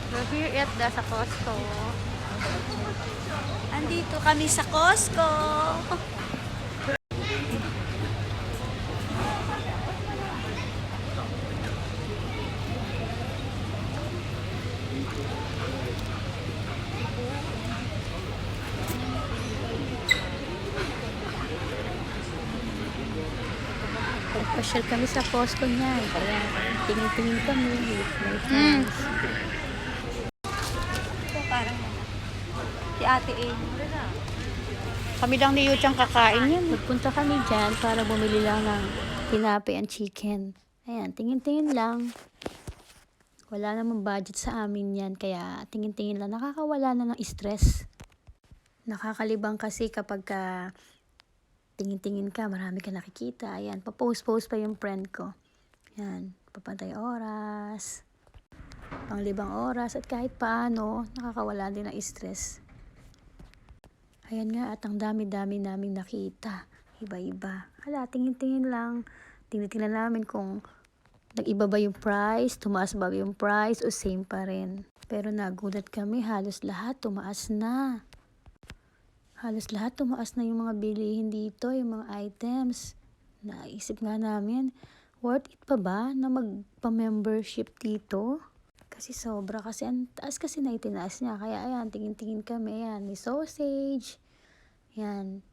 We're here at the sa Costco. Andito kami sa Costco. Nagpasyal kami sa Costco niyan. Kaya tingin-tingin kami with my friends. Ito parang si Ate A. Kami lang ni Yuchang kakain yan. Nagpunta kami dyan para bumili lang ng tinapay and chicken. Ayan, tingin-tingin lang. Wala namang budget sa amin yan. Kaya tingin-tingin lang. Nakakawala na ng stress. Nakakalibang kasi kapag tingin-tingin ka, marami ka nakikita. Ayan, papost-post pa yung friend ko. Ayan, papantay oras. Panglibang oras. At kahit paano, nakakawala din ng stress. Ayan nga, at ang dami-dami naming nakita. Iba-iba. Hala, tingin-tingin lang. Tingnan namin kung nag-iba ba yung price, tumaas ba yung price, o same pa rin. Pero nagulat kami, halos lahat tumaas na. Halos lahat tumaas na yung mga bilihin dito, yung mga items. Naisip nga namin, worth it pa ba na magpa-membership dito? Kasi sobra, kasi ang taas kasi na itinaas niya. Kaya ayan, tingin-tingin kami. Ayan, may sausage. Ayan,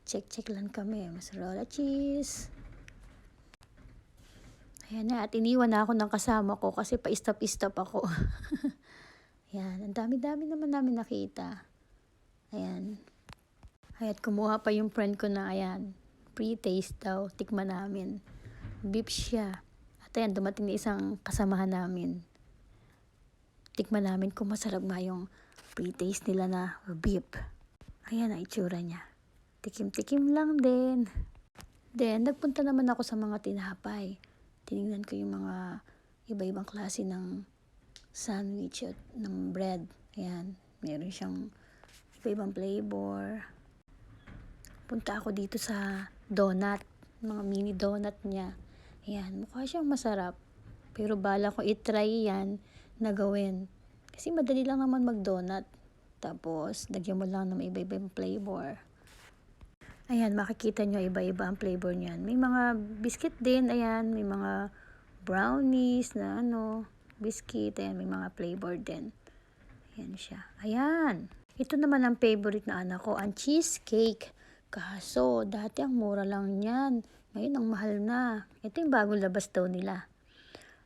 check-check lang kami. Mozzarella cheese. Ayan na, at iniwan na ako ng kasama ko kasi pa-stop-stop ako. Ayan, ang dami-dami naman namin nakita. Ayan. At kumuha pa yung friend ko na, ayan, pre-taste daw. Tikman namin. Beef siya. At ayan, dumating na isang kasamahan namin. Tikman namin kung masarap nga yung pre-taste nila na beef. Ayan ang itsura niya. Tikim-tikim lang din. Then, nagpunta naman ako sa mga tinapay. Tinignan ko yung mga iba-ibang klase ng sandwich at ng bread. Ayan, meron siyang iba-ibang flavor. Punta ako dito sa donut. Mga mini donut niya. Ayan, mukha siyang masarap. Pero bala ko itry yan na gawin. Kasi madali lang naman mag-donut. Tapos, lagyan mo lang ng iba-ibang flavor. Ayan, makikita nyo iba-iba ang flavor niyan. May mga biscuit din, ayan. May mga brownies na biscuit. Ayan, may mga flavor din. Ayan siya. Ayan. Ito naman ang favorite na anak ko, ang cheesecake. Kaso, dati ang mura lang yan. Ngayon, ang mahal na. Ito yung bagong labas daw nila.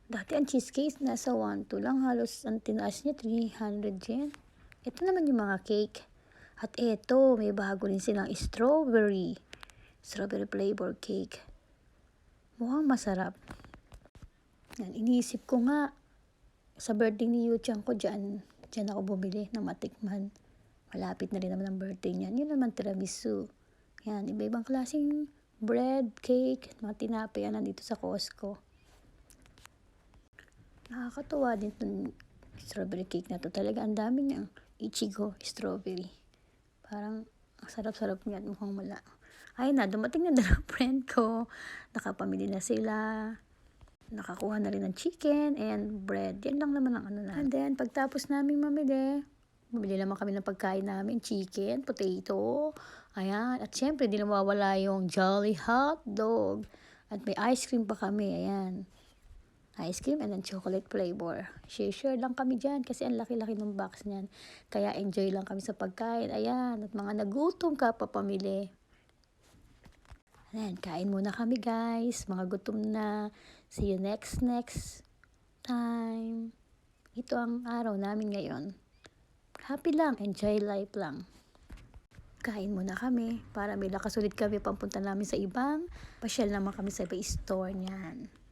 Dati ang cheesecake nasa 1-2 lang, halos ang tinaas niya 300 yen. Ito naman yung mga cake. At ito, may bago rin silang strawberry flavor cake. Mukhang masarap. Yan, iniisip ko nga, sa birthday ni Yuchang ko, dyan ako bumili na matikman. Malapit na rin naman ang birthday niyan. Yun naman tiramisu. Yan, iba-ibang klaseng bread, cake, mga tinapay yan nandito sa Costco. Nakakatuwa din itong strawberry cake na to. Talaga ang dami niyang ichigo strawberry. Parang ang sarap-sarap niya at mukhang wala. Ay na, dumating na dalawang friend ko. Nakapamili na sila. Nakakuha na rin ng chicken and bread. Yan lang naman ang na. And then, pagtapos namin mamili, bumili naman kami ng pagkain namin. Chicken, potato. Ayan. At syempre, di na mawawala yung Jolly Hot Dog. At may ice cream pa kami. Ayan. Ice cream and then chocolate flavor. Share lang kami dyan kasi ang laki-laki ng box niyan. Kaya enjoy lang kami sa pagkain. Ayan, at mga nagutom ka pa pamili. Ayan, kain muna kami guys. Mga gutom na. See you next time. Ito ang araw namin ngayon. Happy lang, enjoy life lang. Kain muna kami para may lakas ulit kami pampunta namin sa ibang. Pasyal naman kami sa iba store niyan.